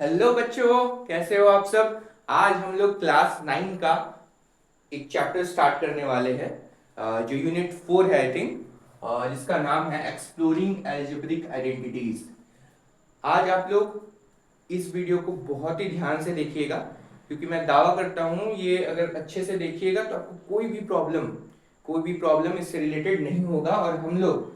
Hello बच्चों, कैसे हो आप सब। आज हम लोग क्लास 9 का एक चैप्टर स्टार्ट करने वाले हैं, जो यूनिट 4 है आई थिंक, जिसका नाम है एक्सप्लोरिंग एल्जेब्रिक आइडेंटिटीज। आज आप लोग इस वीडियो को बहुत ही ध्यान से देखिएगा, क्योंकि मैं दावा करता हूँ ये अगर अच्छे से देखिएगा तो आपको कोई भी प्रॉब्लम इससे रिलेटेड नहीं होगा। और हम लोग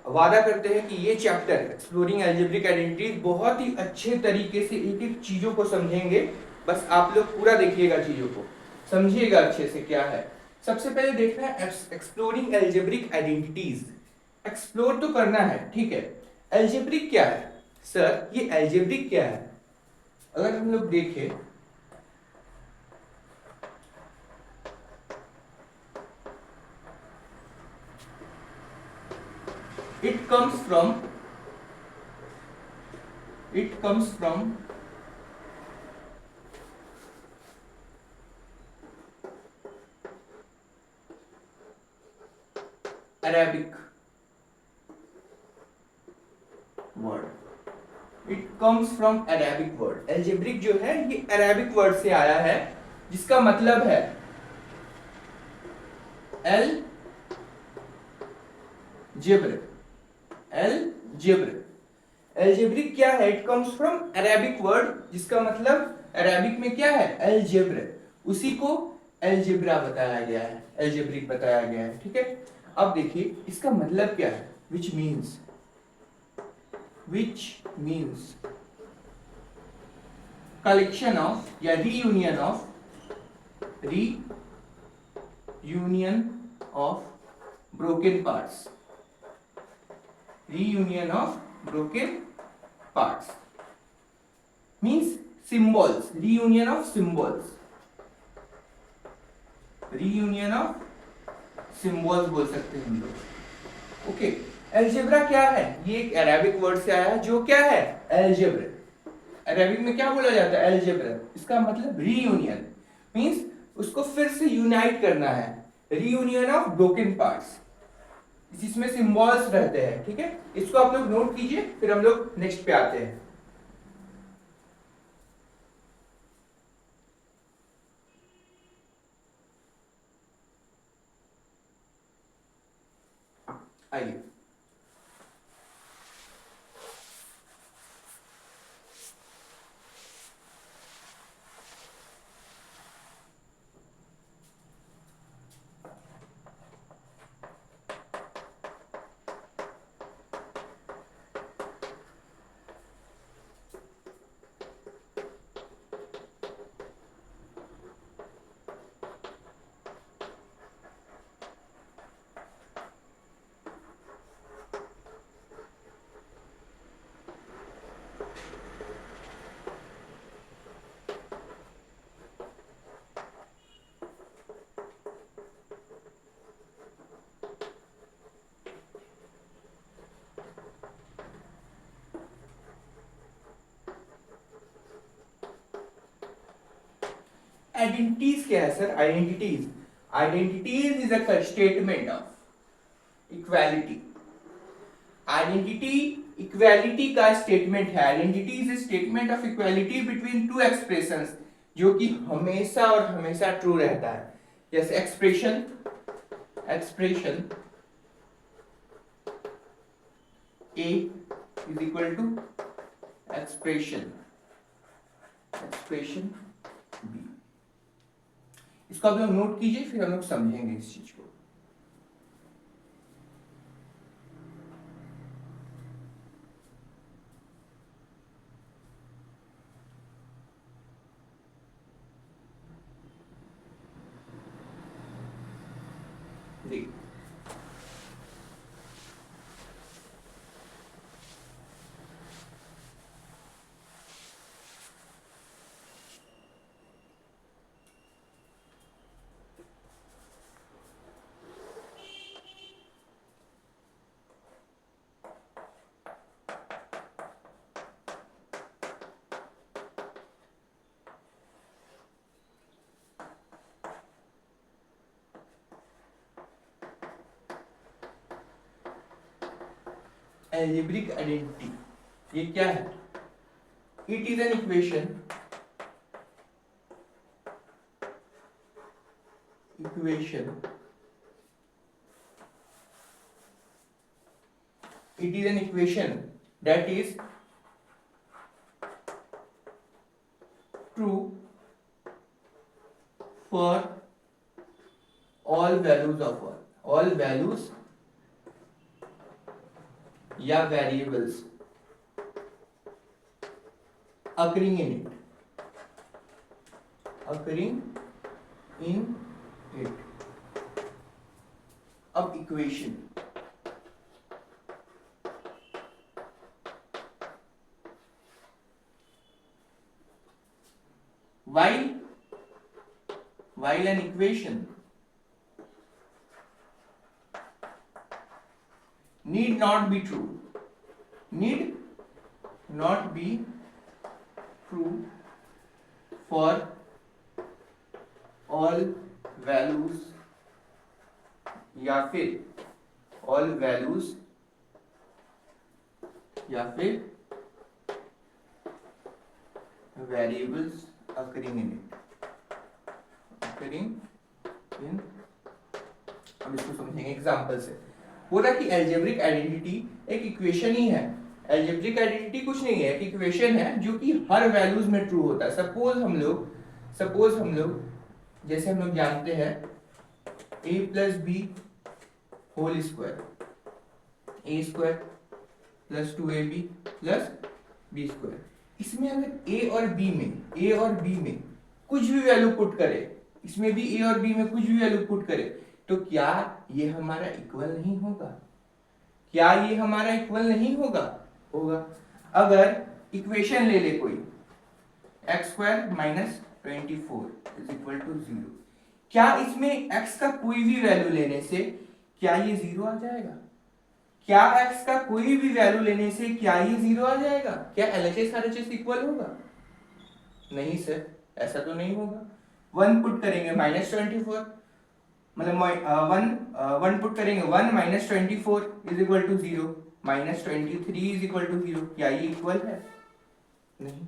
वादा करते हैं कि ये चैप्टर एक्सप्लोरिंग एल्जेब्रिक आइडेंटिटीज बहुत ही अच्छे तरीके से एक एक चीजों को समझेंगे। बस आप लोग पूरा देखिएगा, चीजों को समझिएगा अच्छे से क्या है। सबसे पहले देखना है एक्सप्लोरिंग एल्जेब्रिक आइडेंटिटीज। एक्सप्लोर तो करना है, ठीक है। एल्जेब्रिक क्या है सर, ये एल्जेब्रिक क्या है? अगर हम लोग देखें, it comes from it comes from Arabic word. It comes from Arabic word. Algebraic जो है ये अरेबिक वर्ड से आया है, जिसका मतलब है एल जिब्र। एल जिब्र एल्जेब्रिक क्या है? It comes from Arabic word, जिसका मतलब अरेबिक में क्या है? एल्जेब्र। उसी को एल्जेब्रा बताया गया है, एल्जेब्रिक बताया गया है, ठीक है। अब देखिए इसका मतलब क्या है। विच मीन्स कलेक्शन ऑफ या reunion of broken parts. reunion of broken parts means symbols, reunion of symbols बोल सकते हैं हम लोग। ओके, एल्जेब्रा क्या है? ये एक अरेबिक वर्ड से आया है, जो क्या है? एल्जेब्रा। अरेबिक में क्या बोला जाता है? एल्जेब्रा। इसका मतलब रीयूनियन मींस उसको फिर से यूनाइट करना है, रीयूनियन ऑफ ब्रोकन पार्ट्स। इसमें सिंबल्स रहते हैं, ठीक है। इसको आप लोग नोट कीजिए, फिर हम लोग नेक्स्ट पे आते हैं। आइए, आइडेंटिटीज क्या है sir? Identities is a statement of equality. Identity equality का स्टेटमेंट है। Identity is a statement of equality between two expressions, जो कि हमेशा और हमेशा ट्रू रहता है। जैसे expression a is equal to expression b. इसको आप लोग नोट कीजिए, फिर हम लोग समझेंगे इस चीज को। देखिए, एल्जेब्रिक आइडेंटिटी ये क्या है? It is an equation that is true for all values या variables occurring in it. अब equation while an equation need not be true for all values या फिर variables occurring in it. अब इसको समझेंगे एग्जांपल से। बोला कि एल्जेब्रिक आइडेंटिटी एक इक्वेशन ही है। एल्जेब्रिक आइडेंटिटी कुछ नहीं है, एक इक्वेशन है जो कि हर वैल्यूज में ट्रू होता है। सपोज हम लोग जैसे हम लोग जानते हैं a plus B whole square, a square plus 2ab plus b square. इसमें अगर a और b में कुछ भी वैल्यू पुट करे, इसमें भी a और b में कुछ भी वैल्यू पुट करे, तो क्या ये हमारा इक्वल नहीं होगा? होगा। अगर इक्वेशन ले ले कोई x square minus 24 is equal to 0, क्या इसमें x का कोई भी वैल्यू लेने से क्या ये 0 आ जाएगा? क्या x का कोई भी वैल्यू लेने से क्या ये 0 आ जाएगा? क्या LHS RHS इक्वल होगा? नहीं सर, ऐसा तो नहीं होगा। 1 पुट करेंगे माइनस 24, मतलब 1 पुट करेंगे 1 minus 24 is equal to 0, minus 23 is equal to 0। क्या ये इक्वल है? नहीं।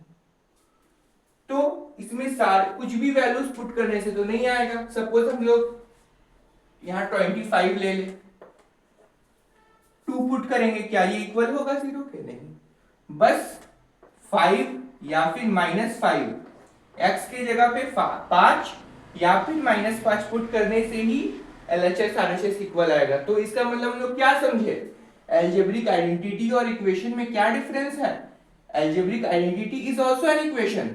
तो इसमें कुछ भी वैल्यूज पुट करने से तो नहीं आएगा। सपोज हम लोग यहाँ 25 ले ले, 2 पुट करेंगे, क्या ये इक्वल होगा 0 के? नहीं। बस 5 या फिर माइनस 5, x के जगह पे 5 या फिर माइनस 5 पुट करने से ही LHS RHS इक्वल आएगा। तो इसका मतलब हम लोग क्या समझे? एल्जेब्रिक आइडेंटिटी और इक्वेशन में क्या डिफरेंस है? Algebraic identity is also an equation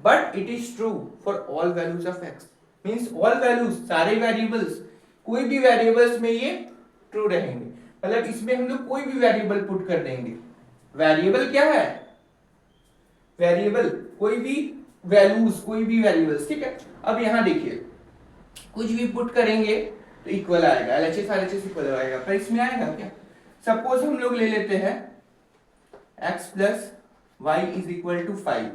but it is true for all values of x, means all values, सारे वेरिएबल्स, कोई भी वेरिएबल्स में ये ट्रू रहेंगे। मतलब इसमें हम लोग कोई भी वेरिएबल पुट कर देंगे। वेरिएबल क्या है? वेरिएबल कोई भी वेरिएबल्स, ठीक है। अब यहां देखिए, कुछ भी पुट करेंगे तो इक्वल आएगा, LHS RHS इक्वल आएगा, पर इसमें आएगा क्या? सपोज हम लोग ले लेते हैं x plus y is equal to 5,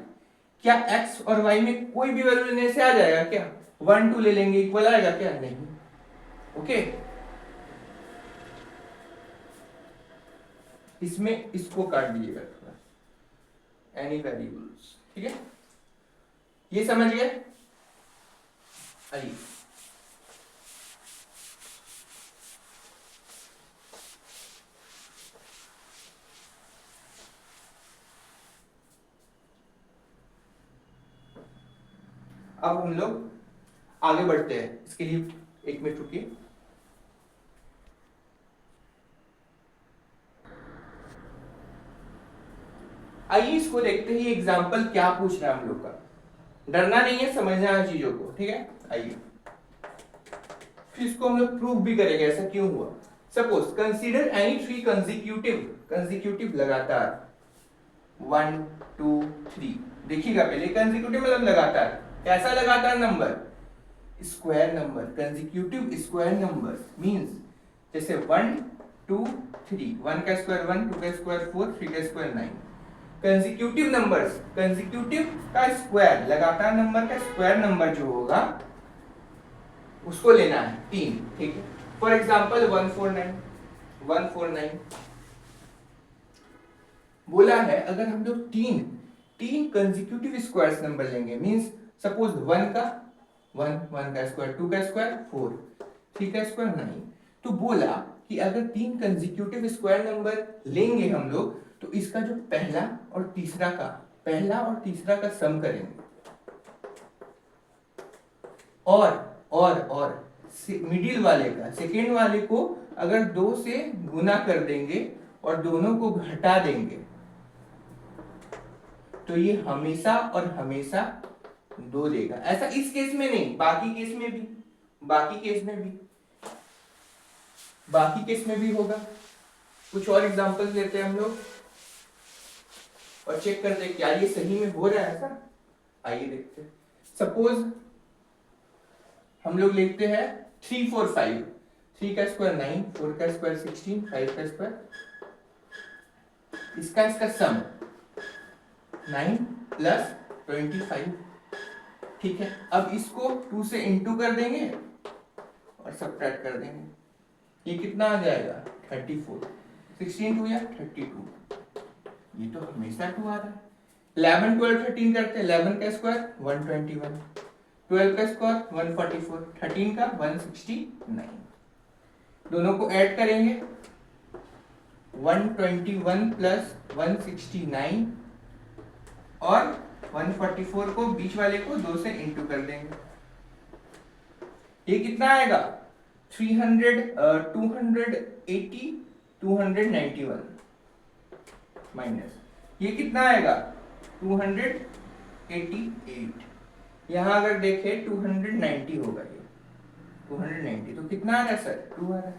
क्या x और y में कोई भी वैल्यू लेने से आ जाएगा क्या? 1 2 ले लेंगे, इक्वल आएगा क्या? नहीं। ओके, इसमें इसको काट दीजिएगा थोड़ा, एनी वेरिएबल्स, ठीक है। ये समझ गए? आइए अब हम लोग आगे बढ़ते हैं। इसके लिए 1 मिनट रुकिए। आइए इसको देखते हैं, एग्जाम्पल क्या पूछ रहा है हम लोग का। डरना नहीं है, समझना है चीजों को, ठीक है। आइए फिर इसको हम लोग प्रूव भी करेंगे ऐसा क्यों हुआ। सपोज कंसीडर एनी 3 कंसेक्यूटिव लगातार 1 2 3। देखिएगा पहले, कंसेक्यूटिव मतलब लगातार, कैसा लगातार number? Square number, consecutive square number means जैसे 1 2 3, 1 का स्क्वायर 1, 2 का स्क्वायर 4, 3 का स्क्वायर 9। कंसेक्यूटिव नंबर्स, कंसेक्यूटिव का स्क्वायर, लगातार नंबर का स्क्वायर नंबर जो होगा उसको लेना है 3, ठीक है। फॉर एग्जांपल 149 बोला है। अगर हम लोग 3 तीन कंसेक्यूटिव स्क्वायर्स नंबर लेंगे, मींस सपोज 1 का 1 का स्क्वायर, 2 का स्क्वायर 4, 3 का स्क्वायर 9। तो बोला कि अगर तीन कंसेक्यूटिव स्क्वायर नंबर लेंगे हम लोग तो इसका जो पहला और तीसरा का सम करेंगे, और मिडिल वाले का, सेकेंड वाले को अगर 2 से गुना कर देंगे और दोनों को घटा देंगे तो ये हमेशा और हमेशा 2 देगा। ऐसा इस केस में नहीं, बाकी केस में भी होगा। कुछ और एग्जांपल्स लेते हैं हम लोग और चेक करते हैं क्या ये सही में हो रहा है ऐसा। आइए देखते हैं। सपोज हम लोग लिखते हैं 3 4 5, 3 का स्क्वायर 9, 4 का स्क्वायर 16, 5 का स्क्वायर, इसका सम 9 प्लस 25। ठीक है, अब इसको 2 से इंटू कर देंगे और सब्ट्रैक्ट कर देंगे, ये कितना आ जाएगा 34, 16 2 या 32, ये तो हमेशा 2 आ रहा है। 11 12 13 करते हैं, 11 का स्क्वायर 121, 12 का स्क्वायर 144, 13 का 169, दोनों को ऐड करेंगे 121 प्लस 169 और 144 को बीच वाले को 2 से इंटू कर देंगे, ये कितना आएगा 280 291 माइनस ये कितना आएगा 288। यहां अगर देखें 290 होगा, ये 290 तो कितना आ रहा है सर 2 आ रहा है।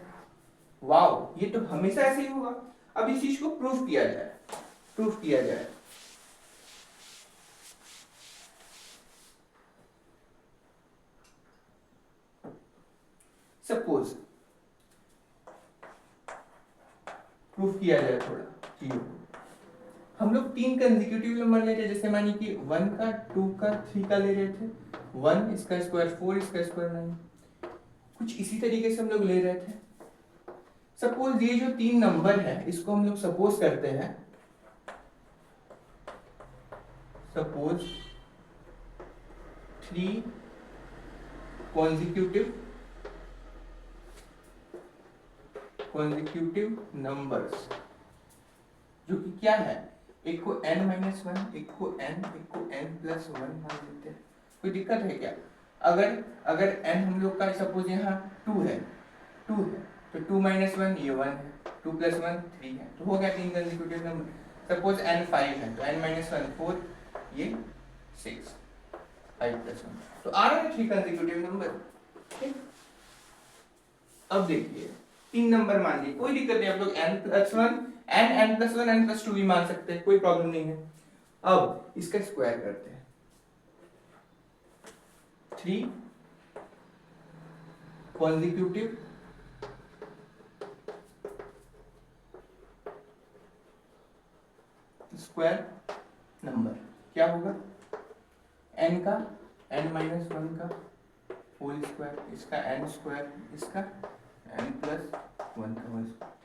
वाओ, ये तो हमेशा ऐसे ही होगा। अब इस चीज को प्रूफ किया जाए। सपोज प्रूफ किया जाए थोड़ा चीजों को। हम लोग तीन कंसेक्यूटिव नंबर ले रहे हैं, जैसे मानिए कि 1 का 2 का 3 का ले रहे थे, 1 इसका स्क्वायर 4 इसका स्क्वायर 9, कुछ इसी तरीके से हम लोग ले रहे थे। सपोज ये जो तीन नंबर है इसको हम लोग सपोज करते हैं, सपोज 3 कॉन्जिक्यूटिव नंबर्स, जो कि क्या है, एक को n-1, एक को n+1 मान लेते हैं। कोई दिक्कत है क्या? अगर n हम लोग का सपोज यहाँ 2 है तो 2 - 1 ये 1 है, 2 + 1 3 है, तो हो गया तीन कंसेक्यूटिव नंबर। सपोज n 5 है तो n-1 4, ये 6, 5 + 1 तो आ रहा है 3 कंसेक्यूटिव नंबर। ठीक, अब देखिए तीन नंबर मान लिए, कोई दिक्कत नहीं, आप लोग n+1 n+1 n+2 भी मान सकते हैं, कोई प्रॉब्लम नहीं है। अब इसका स्क्वायर करते हैं, 3 कॉन्जिक्यूटिव स्क्वायर नंबर क्या होगा, n का n-1 का होल स्क्वायर, इसका n स्क्वायर, इसका n+1 का होल स्क्वायर।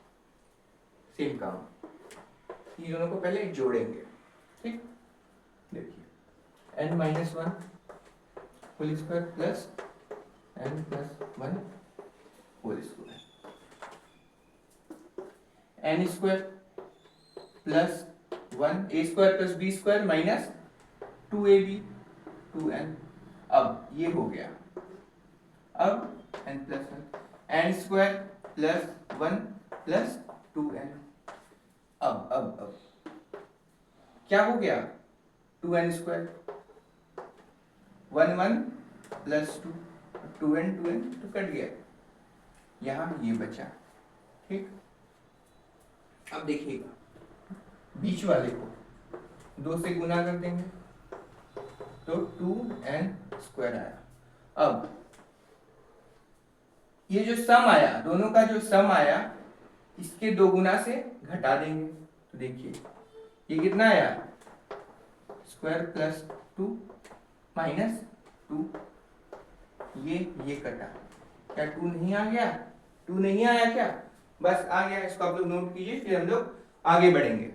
सेम काम, ये दोनों को पहले जोड़ेंगे। ठीक, देखिए n-1 whole square plus n+1 whole square, n square plus 1 a square plus b square minus 2ab 2n। अब ये हो गया, अब n+1 n square plus 1 plus 2n। अब क्या हो गया 2n स्क्वायर, 1 प्लस 2 2n तो कट गया, यहां ये बचा। ठीक, अब देखिएगा बीच वाले को 2 से गुना कर देंगे तो 2n स्क्वायर आया। अब ये जो सम आया, दोनों का जो सम आया, इसके 2 गुना से घटा देंगे तो देखिए ये कितना आया, स्क्वायर प्लस 2 माइनस 2, ये कटा, क्या 2 नहीं आ गया, 2 नहीं आया क्या, बस आ गया, इसको आप लोग नोट कीजिए, फिर हम लोग आगे बढ़ेंगे।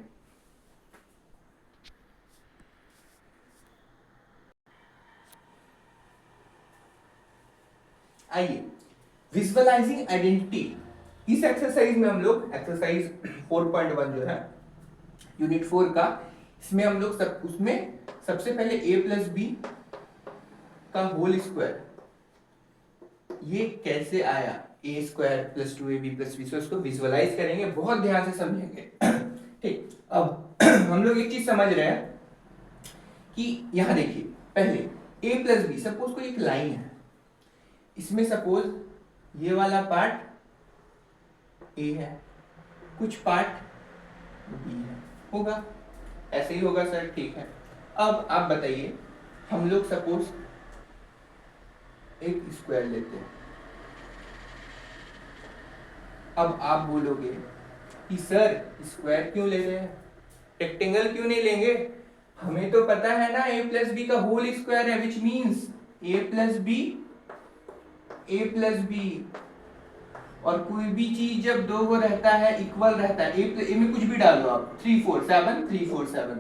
आइए, विजुअलाइजिंग आइडेंटिटी, इस एक्सरसाइज में हम लोग एक्सरसाइज 4.1 जो है यूनिट 4 का, इसमें हम लोग उसमें सबसे पहले a प्लस बी का होल स्क्वायर ये कैसे आया, A square plus 2ab plus B square, उसको विजुअलाइज करेंगे, बहुत ध्यान से समझेंगे। ठीक, अब हम लोग एक चीज समझ रहे हैं कि यहां देखिए, पहले a प्लस बी, सपोज कोई एक लाइन है, इसमें सपोज ये वाला पार्ट a है, कुछ पार्ट b है, होगा ऐसे ही होगा सर, ठीक है। अब आप बताइए, हम लोग सपोज एक स्क्वायर लेते हैं, अब आप बोलोगे कि सर स्क्वायर क्यों ले रहे हैं, रेक्टेंगल क्यों नहीं लेंगे, हमें तो पता है ना a प्लस बी का होल स्क्वायर है, which means a plus b, और कोई भी चीज जब दो को रहता है इक्वल रहता है, ए में कुछ भी डाल दो आप, 3 4 7 3 4 7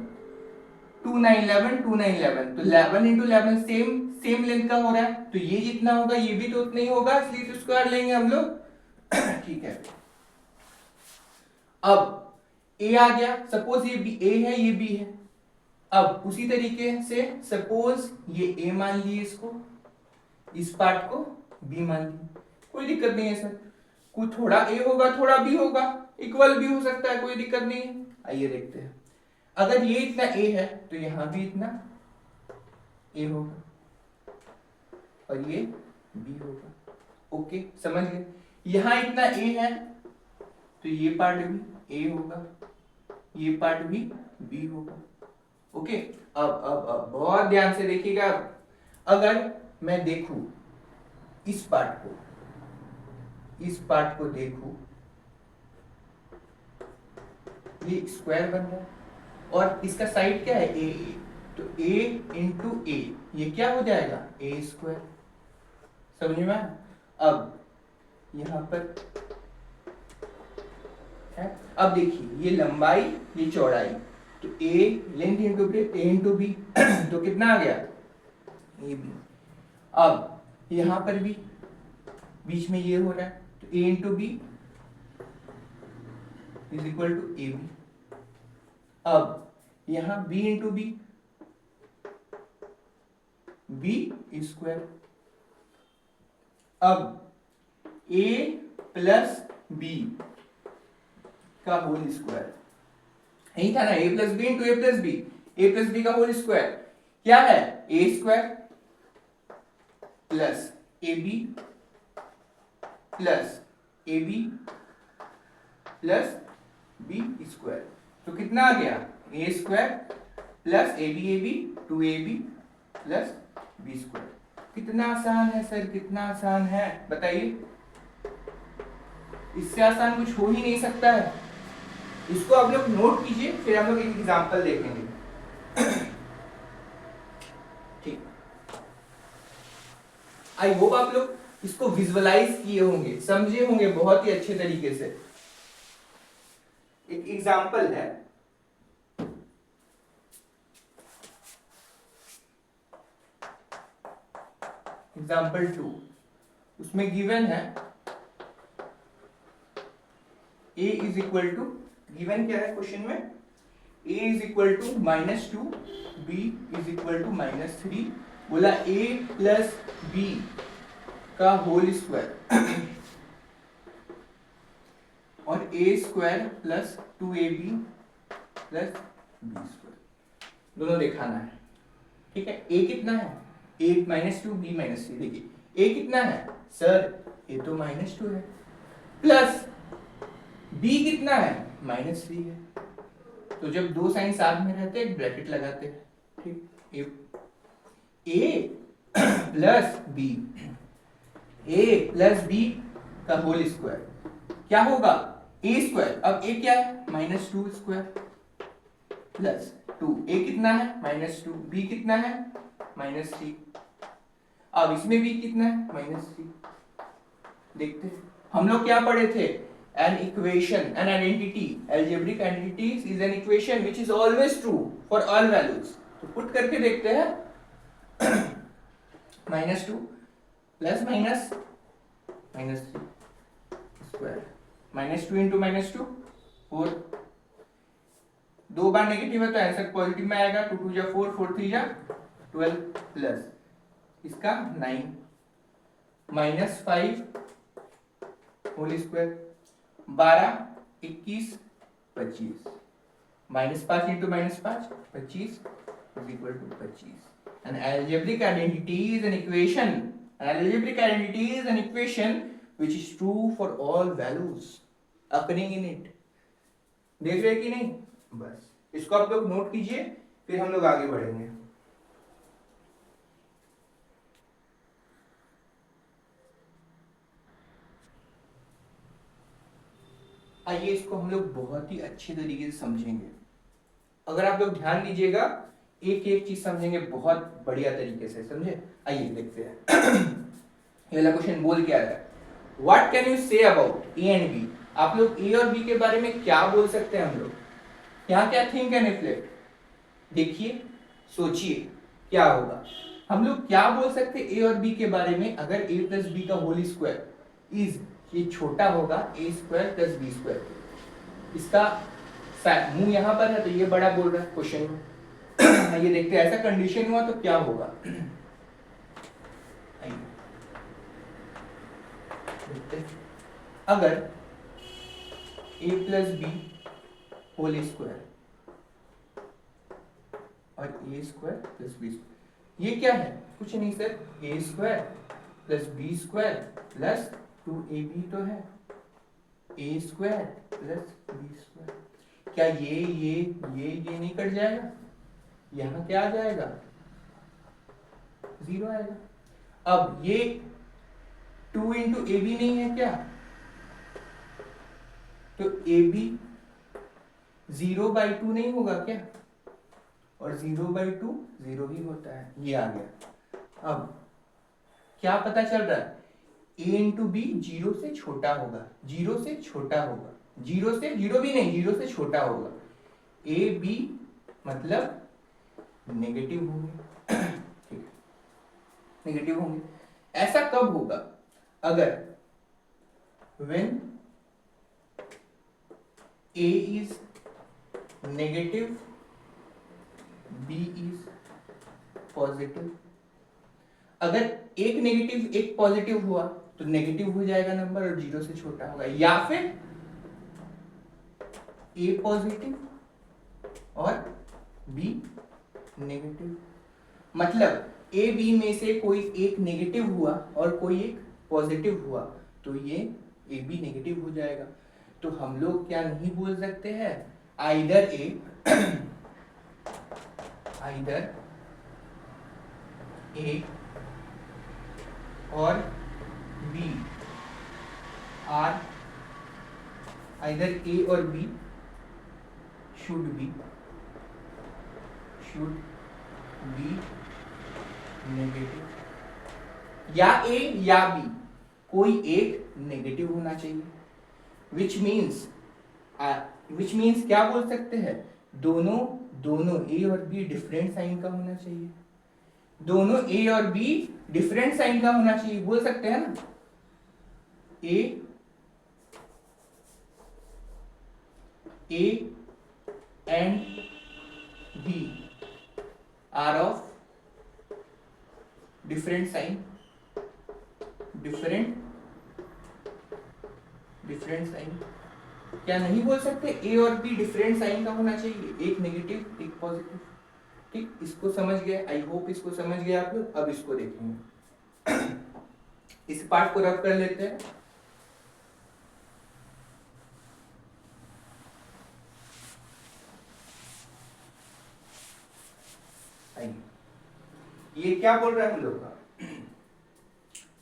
2 9 11 2 9 11, तो 11 into 11 सेम लेंथ का हो रहा है, तो ये जितना होगा ये भी तो उतना ही होगा, इसलिए तो स्क्वायर लेंगे हम लोग। ठीक है, अब a आ गया, सपोज ये b a है, ये b है, अब उसी तरीके से सपोज ये a मान लिए, इसको, इस पार्ट को b मान लिए, कोई दिक्कत नहीं है सर, कुछ थोड़ा a होगा थोड़ा b होगा, इक्वल भी हो सकता है, कोई दिक्कत नहीं है। आइए देखते हैं, अगर ये इतना a है तो यहां भी इतना a होगा और ये b होगा, ओके समझ गए। यहां इतना a है तो ये पार्ट भी a होगा, ये पार्ट भी b होगा, ओके। अब बहुत ध्यान से देखिएगा, अगर मैं देखूं इस पार्ट को देखूं, ये स्क्वायर बन रहा है और इसका साइड क्या है a, तो a इंटू a, ये क्या हो जाएगा a स्क्वायर, समझ में। अब यहां पर है, अब देखिए ये लंबाई ये चौड़ाई, तो a length into breadth, a into b, तो कितना आ गया ए बी। अब यहां पर भी बीच में ये हो रहा है, तो a into B is equal to A B. अब यहां b into B, B square, अब a प्लस बी का होल स्क्वायर, यही था ना, a plus B into A plus B का होल स्क्वायर क्या है, A square plus A B plus A B plus B square, तो कितना आ गया A square plus A B 2ab plus B square. कितना आसान है सर, कितना आसान है बताइए, इससे आसान कुछ हो ही नहीं सकता है। इसको आप लोग नोट कीजिए, फिर हम लोग एक एग्जांपल देखेंगे। ठीक, आई होप आप लोग इसको विजुअलाइज किए होंगे, समझे होंगे बहुत ही अच्छे तरीके से। एक एग्जांपल है, एग्जांपल 2, उसमें गिवन है a is equal to, given क्या है क्वेश्चन में, a is equal to -2, b is equal to -3, बोला a प्लस b का होल स्क्वायर और a square plus 2ab plus b square, दोनों दिखाना है। ठीक है, a कितना है, a -2 b -3, देखिए a कितना है सर, a तो -2 है, प्लस b कितना है -3 है, तो जब दो साइन साथ में रहते हैं एक ब्रैकेट लगाते हैं, ठीक, a plus b, a plus b का होल स्क्वायर क्या होगा a स्क्वायर, अब a क्या है -2 स्क्वायर प्लस 2, a कितना है -2, b कितना है -3, अब इसमें भी कितना है -3, देखते हैं हम लोग क्या पढ़े थे, an equation, an identity, algebraic identities is an equation which is always true for all values, तो पुट करके देखते हैं, -2 plus minus minus 3 square, -2 into -2 4, 2 बार नेगेटिव है तो आंसर पॉजिटिव में आएगा। 2 2 जा 4, 4 3 जा 12 प्लस इसका 9 -5 whole square, 12 21 25, -5 into -5 25 is equal to 25. An algebraic identity is an equation. An algebraic identity is an equation which is true for all values occurring in it. देख रहे कि नहीं? बस इसको आप लोग नोट कीजिए, फिर हम लोग आगे बढ़ेंगे। आइए इसको हम लोग बहुत ही अच्छे तरीके से समझेंगे। अगर आप लोग ध्यान दीजिएगा, एक एक चीज समझेंगे बहुत बढ़िया तरीके से, समझे? आइए देखते हैं। पहला क्वेश्चन बोल क्या रहा है? What can you say about a and b? आप लोग ए और बी के बारे में क्या बोल सकते हैं? हम लोग यहाँ क्या थिंक एंड रिफ्लेक्ट, देखिए सोचिए क्या होगा। हम लोग क्या बोल सकते हैं ए और बी के बारे में? अगर ए प्लस बी का होल स्क्वायर इज, ये छोटा होगा ए स्क्वायर प्लस बी स्क्वायर, इसका मुंह यहाँ पर है तो ये बड़ा बोल रहा है क्वेश्चन में। ये देखते हैं ऐसा कंडीशन हुआ तो क्या होगा। अगर a plus B whole square और a square plus B square, ये क्या है? कुछ नहीं sir, a square plus B square plus 2ab तो है, a square plus B square. क्या ये नहीं कट जाएगा? यहाँ क्या आ जाएगा? 0 आएगा। अब ये 2 इंटू ए बी नहीं है क्या? तो ए बी 0/2 नहीं होगा क्या? और 0/2 0 ही होता है, ये आ गया। अब क्या पता चल रहा है? a इंटू बी 0 से छोटा होगा, 0 से छोटा होगा, 0 से 0 भी नहीं, 0 से छोटा होगा। ए बी मतलब नेगेटिव होंगे, ठीक है, नेगेटिव होंगे। ऐसा कब होगा? अगर when a is negative, b is positive। अगर एक नेगेटिव एक पॉजिटिव हुआ तो नेगेटिव हो जाएगा नंबर और 0 से छोटा होगा, या फिर a पॉजिटिव और b नेगेटिव। मतलब ए बी में से कोई एक नेगेटिव हुआ और कोई एक पॉजिटिव हुआ तो ये ए बी नेगेटिव हो जाएगा। तो हम लोग क्या नहीं बोल सकते हैं? आइदर ए और बी आर, आइदर ए और बी शुड बी नेगेटिव, या ए या बी कोई एक नेगेटिव होना चाहिए। विच मीन्स क्या बोल सकते हैं? दोनों ए और बी डिफरेंट साइन का होना चाहिए, दोनों ए और बी डिफरेंट साइन का होना चाहिए, बोल सकते हैं ना? A and B are of different sign, different sign. क्या नहीं बोल सकते? ए और बी डिफरेंट साइन का होना चाहिए, एक नेगेटिव एक पॉजिटिव। ठीक, इसको समझ गए? आई होप इसको समझ गए आप लोग। अब इसको देखेंगे, इस पार्ट को रब कर लेते हैं। ये क्या बोल रहा है हम लोग का?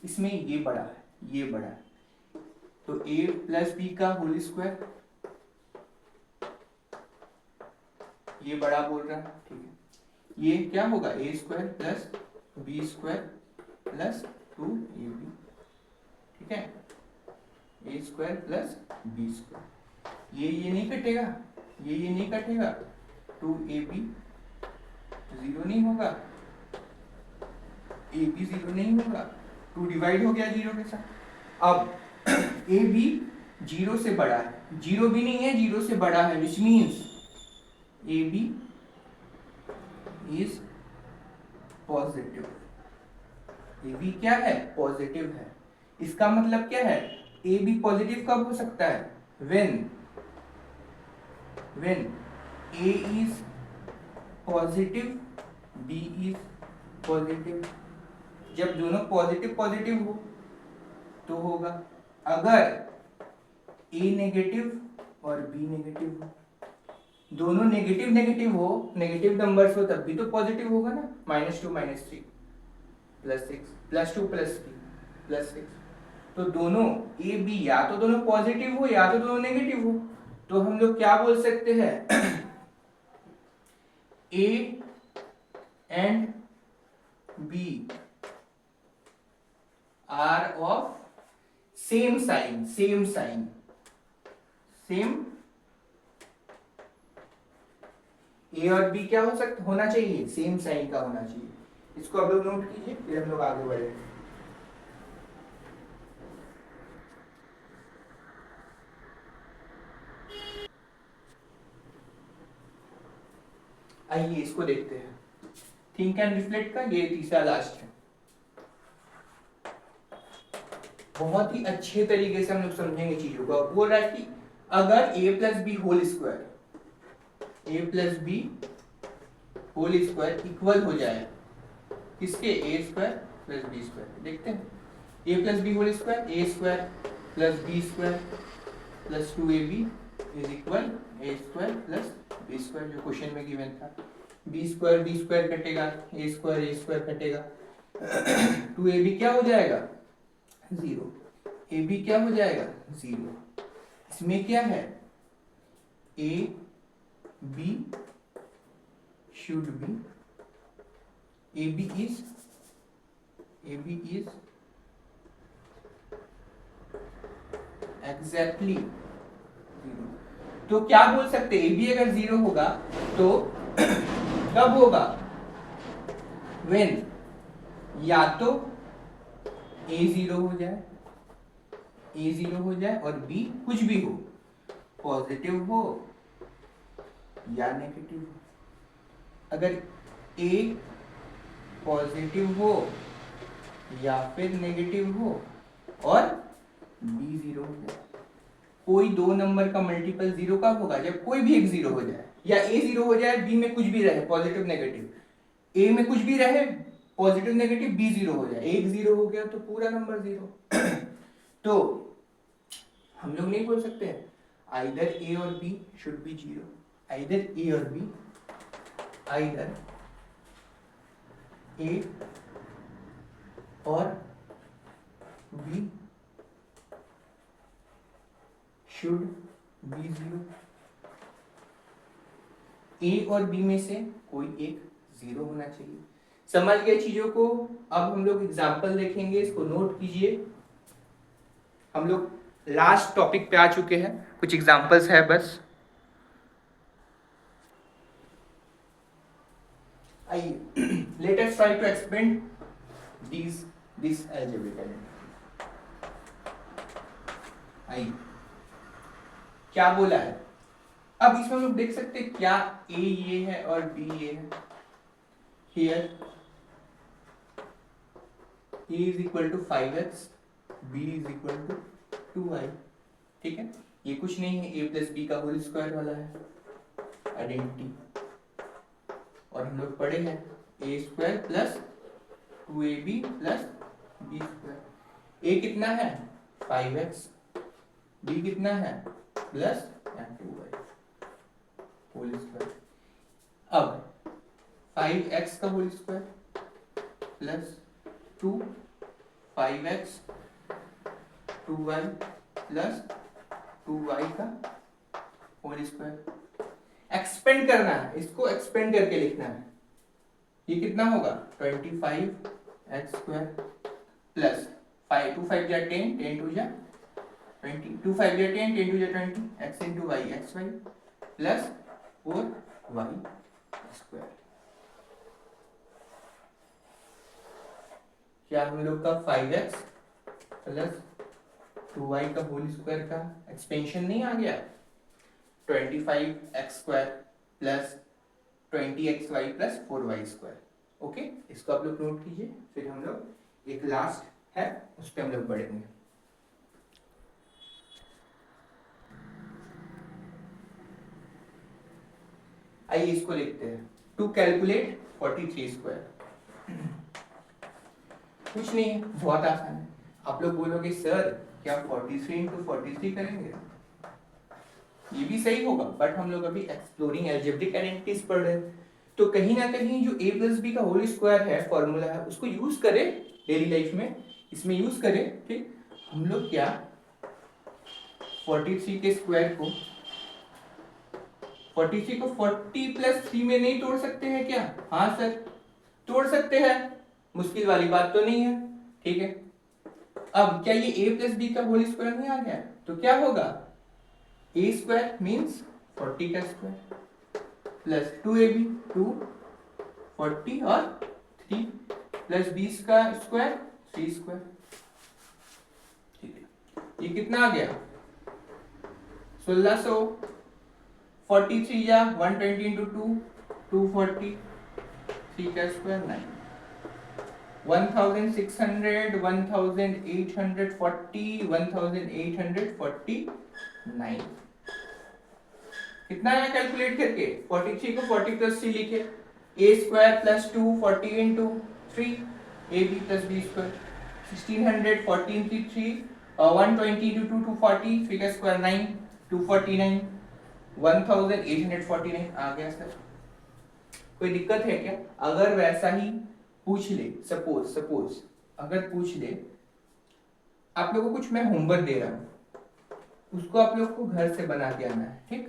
इसमें ये बड़ा है, ये बड़ा है, तो a प्लस बी का होल स्क्वायर ये बड़ा बोल रहा है, ठीक है। ये क्या होगा? a square plus B square plus 2ab, ठीक है, a square plus B square. ये नहीं कटेगा, ये नहीं कटेगा, 2ab 0 नहीं होगा, ab 0 नहीं होगा, 2 डिवाइड हो गया 0 के साथ, अब ए बी जीरो से बड़ा है, जीरो भी नहीं है, जीरो से बड़ा है, which means a b is positive. A b क्या है? पॉजिटिव है। इसका मतलब क्या है? ए बी पॉजिटिव कब हो सकता है? When A is positive, B is positive. जब दोनों पॉजिटिव पॉजिटिव हो तो होगा। अगर ए नेगेटिव और बी नेगेटिव हो, दोनों नेगेटिव नेगेटिव हो, नेगेटिव नंबर्स हो, तब भी तो पॉजिटिव होगा ना। -2 -3 +6 +2 +3 +6। तो दोनों ए बी या तो दोनों पॉजिटिव हो या तो दोनों नेगेटिव हो। तो हम लोग क्या बोल सकते हैं? A and B are of same sign, same sign, same. A और बी क्या हो सकता, होना चाहिए? सेम साइन का होना चाहिए। इसको आप लोग नोट कीजिए, फिर हम लोग आगे बढ़े। आइए इसको देखते हैं। थिंक एंड रिफ्लेक्ट का ये तीसरा लास्ट है। बहुत ही अच्छे तरीके से हम लोग समझेंगे चीजों को। बोल रहा है कि अगर a plus B whole square, A plus B whole square equal हो जाए किसके? A square plus B square. देखते हैं, A plus B whole square, A square plus B square plus 2ab is equal A square plus B square, जो question में given था। B square कटेगा, A square कटेगा। 2ab क्या हो जाएगा? 0। ab क्या हो जाएगा? 0। इसमें क्या है? A b should be, a b is exactly 0। तो क्या बोल सकते हैं? ए बी अगर 0 होगा तो कब होगा? व्हेन या तो ए 0 हो जाए, ए 0 हो जाए और बी कुछ भी हो, पॉजिटिव हो या नेगेटिव हो। अगर ए पॉजिटिव हो या फिर नेगेटिव हो और बी 0 हो जाए। कोई दो नंबर का मल्टीपल 0 कब होगा? जब कोई भी एक 0 हो जाए, या ए 0 हो जाए, बी में कुछ भी रहे, पॉजिटिव नेगेटिव, ए में कुछ भी रहे, पॉजिटिव नेगेटिव, बी 0 हो जाए। एक 0 हो गया तो पूरा नंबर 0। तो हम लोग नहीं बोल सकते आइदर ए और बी शुड बी 0, आइदर ए और बी, आइदर ए और बी शुड बी 0। ए और बी में से कोई एक 0 होना चाहिए। समझ गए चीजों को? अब हम लोग एग्जाम्पल देखेंगे, इसको नोट कीजिए। हम लोग लास्ट टॉपिक पे आ चुके हैं, कुछ एग्जाम्पल्स है बस। आइए, let us try to explain this algebraic identity. आइए, क्या बोला है? अब इसमें हम लोग देख सकते हैं क्या ए ये है और बी ये है। Here A is equal to 5x, B is equal to 2y। ठीक है, ये कुछ नहीं है, ए प्लस बी का होल स्क्वायर वाला है आइडेंटिटी। और हम लोग पढ़े हैं A square plus 2ab plus B square. A कितना है? 5x, बी कितना है? Plus 2y whole square. अब 5x का whole square plus 2 5x 2y plus 2y का होल स्क्वायर। एक्सपेंड करना है, इसको एक्सपेंड करके लिखना है। ये कितना होगा? 25x स्क्वायर प्लस 5 2 5 जा 10, 10 2 जा 20, 2 5 जा 10, 10 2 जा 20, x into y xy plus 4y square. क्या हम लोग का 5x प्लस 2y का होल स्क्वायर का एक्सपेंशन नहीं आ गया, 25x² plus 20xy plus 4y²। Okay, इसको आप लोग नोट कीजिए, फिर हम लोग एक लास्ट है उस पर हम लोग बढ़ेंगे। आइए इसको लिखते हैं, टू कैलकुलेट 43²। कुछ नहीं है, बहुत आसान है। आप लोग बोलोगे सर क्या 43 इंटू 43 करेंगे, ये भी सही होगा, बट हम लोग अभी एक्सप्लोरिंग एल्जेब्रिक आइडेंटिटीज पढ़ रहे हैं, तो कहीं ना कहीं जो a प्लस बी का होल स्क्वायर है फॉर्मूला है, उसको यूज करें डेली लाइफ में, इसमें यूज करें। ठीक, हम लोग क्या 43 के स्क्वायर को 43 को 40 प्लस 3 में नहीं तोड़ सकते हैं क्या? हाँ सर, तोड़ सकते हैं, मुश्किल वाली बात तो नहीं है। ठीक है, अब क्या ये a प्लस बी का होल स्क्वायर नहीं आ गया, तो क्या होगा, a स्क्वायर मीन्स 40 का स्क्वायर प्लस 2ab 240 और 3 प्लस 20 का स्क्वायर 3²। ठीक है, ये कितना आ गया 1600, 43 या 120 इंटू 2 240, 3 का स्क्वायर 9, 1600 1840 1849। कितना है कैलकुलेट करके, 43 को 40 प्लस 3 लिखे, a square plus 2 40 into 3 ab plus b square 1600 14 की 3 120 इंटू 2 240, 3 का स्क्वायर 9 249 1849 आ गया सर। कोई दिक्कत है क्या? अगर वैसा ही पूछ ले, सपोज अगर पूछ ले, आप लोगों को कुछ मैं होमवर्क दे रहा हूं, उसको आप लोग को घर से बना के आना है। ठीक,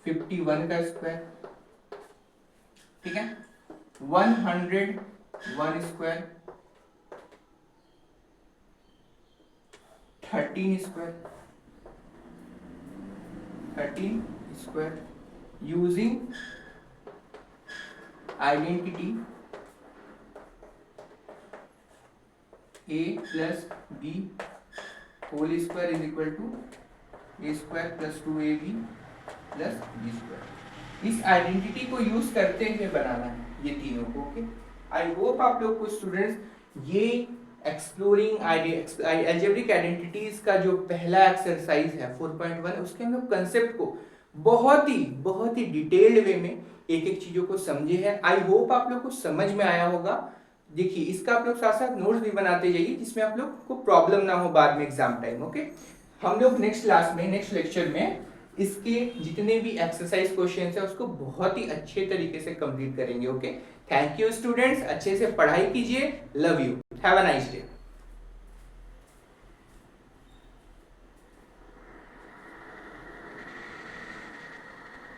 51 का स्क्वायर, ठीक है, 101 square, 13 square using identity a plus b whole square is equal to a square plus 2ab plus b square. इस आइडेंटिटी को यूज करते हुए बनाना है ये तीनों को। ओके, आई होप आप लोग को स्टूडेंट्स ये एक्सप्लोरिंग अलजेब्रिक आइडेंटिटीज का जो पहला एक्सरसाइज है 4.1, उसके हम लोग कंसेप्ट को बहुत ही डिटेल्ड वे में एक एक चीजों को समझे हैं। आई होप आप लोग को समझ में आया होगा। देखिए, इसका आप लोग साथ साथ नोट्स भी बनाते जाइए, जिसमें आप लोग को प्रॉब्लम ना हो बाद में एग्जाम टाइम। ओके, हम लोग नेक्स्ट क्लास में, नेक्स्ट लेक्चर में इसके जितने भी एक्सरसाइज क्वेश्चंस है उसको बहुत ही अच्छे तरीके से कंप्लीट करेंगे। ओके, थैंक यू स्टूडेंट्स, अच्छे से पढ़ाई कीजिए, love you, have a nice day.